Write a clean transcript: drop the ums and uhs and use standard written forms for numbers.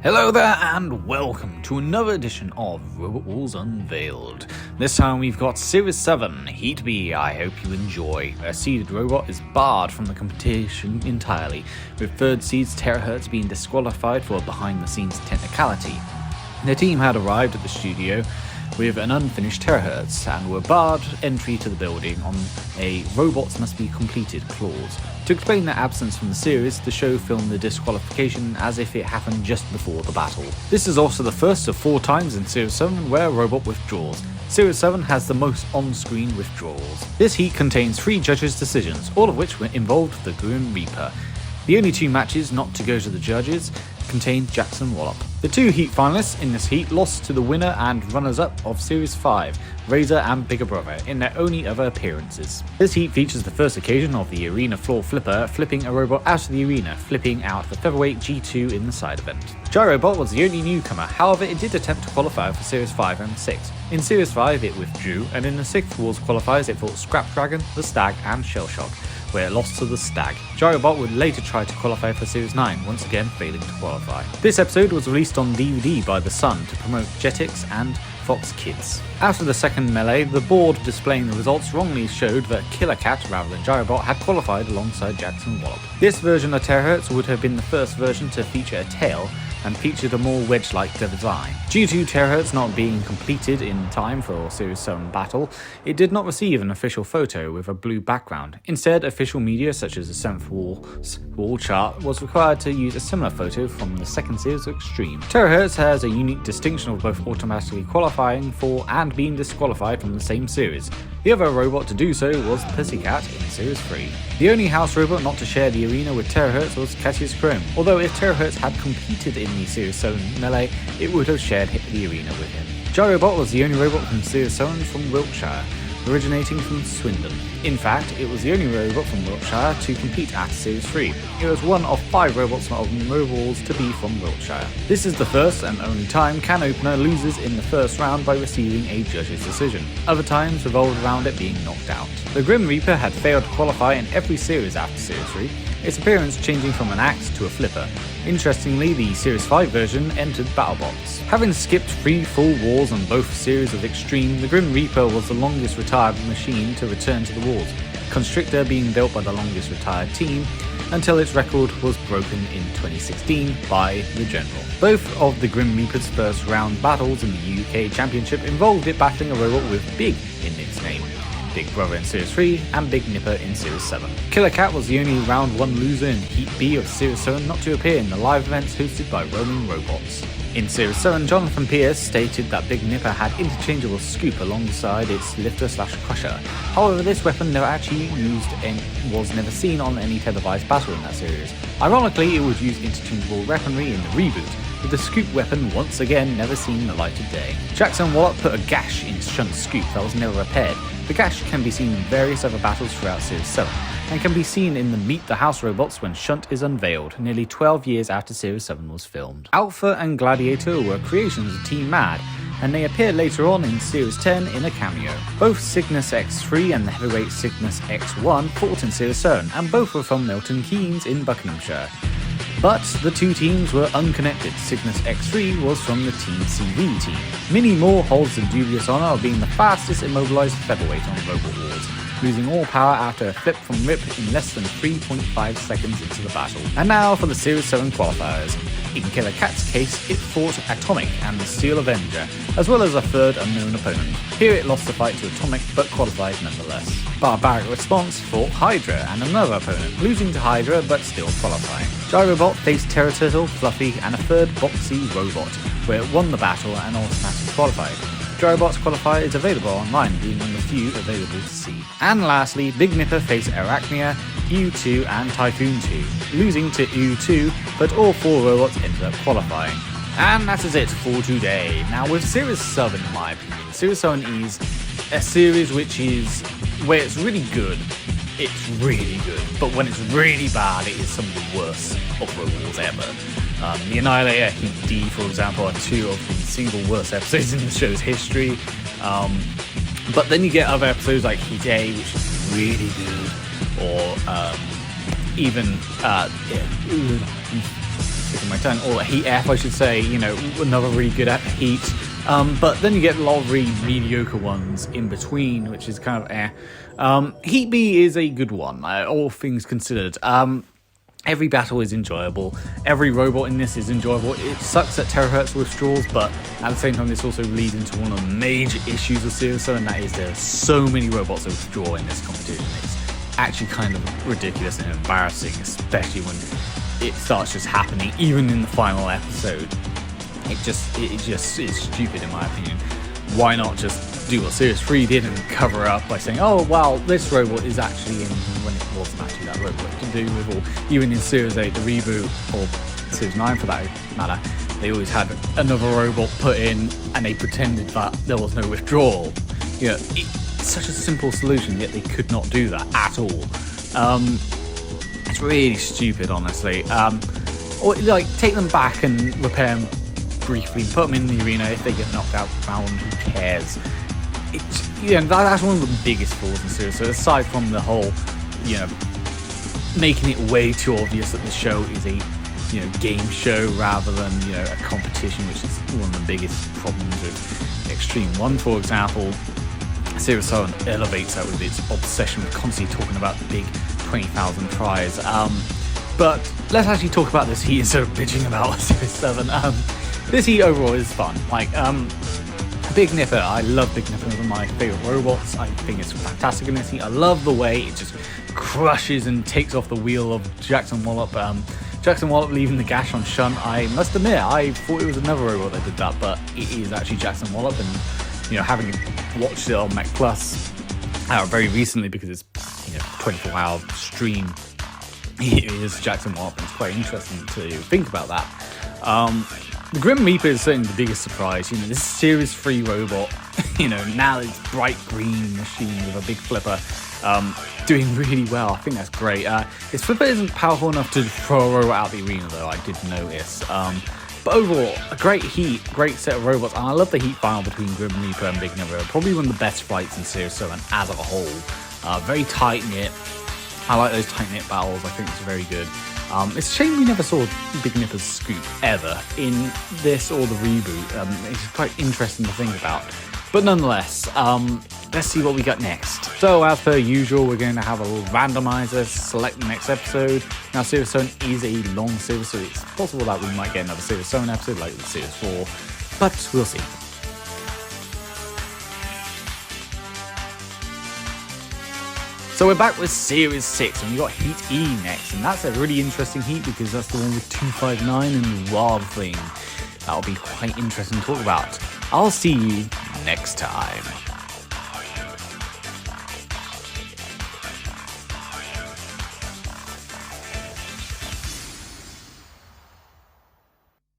Hello there and welcome to another edition of Robot Wars Unveiled. This time we've got Series 7, Heat B. I hope you enjoy. A seeded robot is barred from the competition entirely, with third seeds Terahertz being disqualified for a behind-the-scenes technicality. The team had arrived at the studio with an unfinished Terahertz and were barred entry to the building on a robots must be completed clause. To explain their absence from the series, the show filmed the disqualification as if it happened just before the battle. This is also the first of 4 times in Series 7 where a robot withdraws. Series 7 has the most on-screen withdrawals. This heat contains 3 judges' decisions, all of which involved the Grim Reaper. The only 2 matches not to go to the judges contained Jackson Wallop. The 2 heat finalists in this heat lost to the winner and runners-up of Series 5, Razor and Bigger Brother, in their only other appearances. This heat features the first occasion of the arena floor flipper flipping a robot out of the arena, flipping out the featherweight G2 in the side event. Gyrobot was the only newcomer, however it did attempt to qualify for Series 5 and 6. In Series 5 it withdrew, and in the 6th Wars qualifiers it fought Scrap Dragon, the Stag and Shellshock, where it lost to the Stag. Gyrobot would later try to qualify for Series 9, once again failing to qualify. This episode was released on DVD by The Sun to promote Jetix and Fox Kids. After the second melee, the board displaying the results wrongly showed that Killer Cat, rather than Gyrobot, had qualified alongside Jackson Wallop. This version of Terahertz would have been the first version to feature a tail and featured a more wedge-like design. Due to Terahertz not being completed in time for Series 7 battle, it did not receive an official photo with a blue background. Instead, official media such as the 7th Wars wall chart was required to use a similar photo from the second series of Extreme. Terahertz has a unique distinction of both automatically qualifying for and being disqualified from the same series. The other robot to do so was Pussycat in Series 3. The only house robot not to share the arena with Terahertz was Cassius Chrome, although if Terahertz had competed in the Series 7 melee, it would have shared the arena with him. Gyrobot was the only robot from Series 7 from Wiltshire, originating from Swindon. In fact, it was the only robot from Wiltshire to compete at Series 3. It was one of 5 robots of Mobiles to be from Wiltshire. This is the first and only time Can Opener loses in the first round by receiving a judge's decision. Other times revolved around it being knocked out. The Grim Reaper had failed to qualify in every series after Series 3, its appearance changing from an axe to a flipper. Interestingly, the Series 5 version entered BattleBots. Having skipped 3 full wars on both series of Extreme, the Grim Reaper was the longest retired machine to return to the wars, Constrictor being built by the longest retired team, until its record was broken in 2016 by the General. Both of the Grim Reaper's first round battles in the UK Championship involved it battling a robot with Big in its name, Big Brother in Series 3 and Big Nipper in Series 7. Killer Cat was the only round 1 loser in Heat B of Series 7 not to appear in the live events hosted by Roaming Robots. In Series 7, Jonathan Pierce stated that Big Nipper had interchangeable scoop alongside its lifter/crusher. However, this weapon never actually used and was never seen on any televised battle in that series. Ironically, it would use interchangeable weaponry in the reboot, with the scoop weapon once again never seen the light of day. Jackson Wallop put a gash in Shunt's scoop that was never repaired. The gash can be seen in various other battles throughout Series 7, and can be seen in the Meet the House robots when Shunt is unveiled, nearly 12 years after Series 7 was filmed. Alpha and Gladiator were creations of Team Mad, and they appear later on in Series 10 in a cameo. Both Cygnus X3 and the heavyweight Cygnus X1 fought in Series 7, and both were from Milton Keynes in Buckinghamshire. But the 2 teams were unconnected. Cygnus X3 was from the Team CV team. Minnie Moore holds the dubious honour of being the fastest immobilised featherweight on Robot Wars, losing all power after a flip from Rip in less than 3.5 seconds into the battle. And now for the Series 7 qualifiers. In Killer Cat's case, it fought Atomic and the Steel Avenger, as well as a third unknown opponent. Here it lost the fight to Atomic, but qualified nonetheless. Barbaric Response fought Hydra and another opponent, losing to Hydra but still qualifying. Gyrobot faced Turtle, Fluffy and a third boxy robot, where it won the battle and automatically qualified. Gyrobot's qualifier is available online, being one of the few available to see. And lastly, Big Nipper faced Arachnia, EU2 and Typhoon 2, losing to EU2, but all 4 robots ended up qualifying. And that is it for today. Now with Series 7, in my opinion, Series 7 is a series where it's really good, it's really good, but when it's really bad, it is some of the worst of Robot Wars ever. The Annihilator, Heat D, for example, are 2 of the single worst episodes in the show's history. But then you get other episodes like Heat A, which is really good, or even sticking my tongue, or Heat F, I should say, you know, another really good Heat. But then you get a lot of really mediocre ones in between, which is kind of Heat B is a good one, all things considered. Every battle is enjoyable. Every robot in this is enjoyable. It sucks that terahertz withdraws, but at the same time, this also leads into one of the major issues of Series 7, and that is there are so many robots that withdraw in this competition. It's actually kind of ridiculous and embarrassing, especially when it starts just happening, even in the final episode. It just is stupid in my opinion. Why not just do what Series 3 did and cover up by saying, oh wow, this robot is actually in, when it wasn't actually that robot to do with, or even in Series 8, the reboot, or Series 9 for that matter, they always had another robot put in and they pretended that there was no withdrawal. You know, it's such a simple solution, yet they could not do that at all. It's really stupid, honestly. Or like, take them back and repair them briefly, put them in the arena. If they get knocked out round, who cares? It's, you know, that's one of the biggest flaws in Series. So aside from the whole, you know, making it way too obvious that the show is a, you know, game show rather than, you know, a competition, which is one of the biggest problems with Extreme 1, for example. Series 7 elevates that with its obsession with constantly talking about the big 20,000 tries. But let's actually talk about this Heat instead of bitching about Series 7. This Heat overall is fun. Like, Big Nipper, I love Big Nipper, one of my favourite robots. I think it's fantastic in this Heat. I love the way it just crushes and takes off the wheel of Jackson Wallop. Jackson Wallop leaving the gash on Shunt. I must admit, I thought it was another robot that did that, but it is actually Jackson Wallop. And, you know, having watched it on Mech Plus very recently, because it's, you know, 24-hour stream, it is Jackson Wallop, and it's quite interesting to think about that. The Grim Reaper is certainly the biggest surprise. You know, this Series 3 robot, you know, now it's bright green machine with a big flipper, doing really well. I think that's great. His flipper isn't powerful enough to throw a robot out the arena, though, I did notice. But overall, a great Heat, great set of robots, and I love the Heat final between Grim Reaper and Big Nipper. Probably one of the best fights in Series 7 as a whole. Very tight-knit. I like those tight-knit battles. I think it's very good. It's a shame we never saw Big Nipper's scoop ever in this or the reboot. It's quite interesting to think about. But nonetheless, let's see what we got next. So as per usual, we're going to have a little randomizer, select the next episode. Now Series 7 is a long series, so it's possible that we might get another Series 7 episode like the Series 4, but we'll see. So we're back with Series 6, and we got Heat E next, and that's a really interesting Heat because that's the one with 259 and Wild Thing. That'll be quite interesting to talk about. I'll see you next time.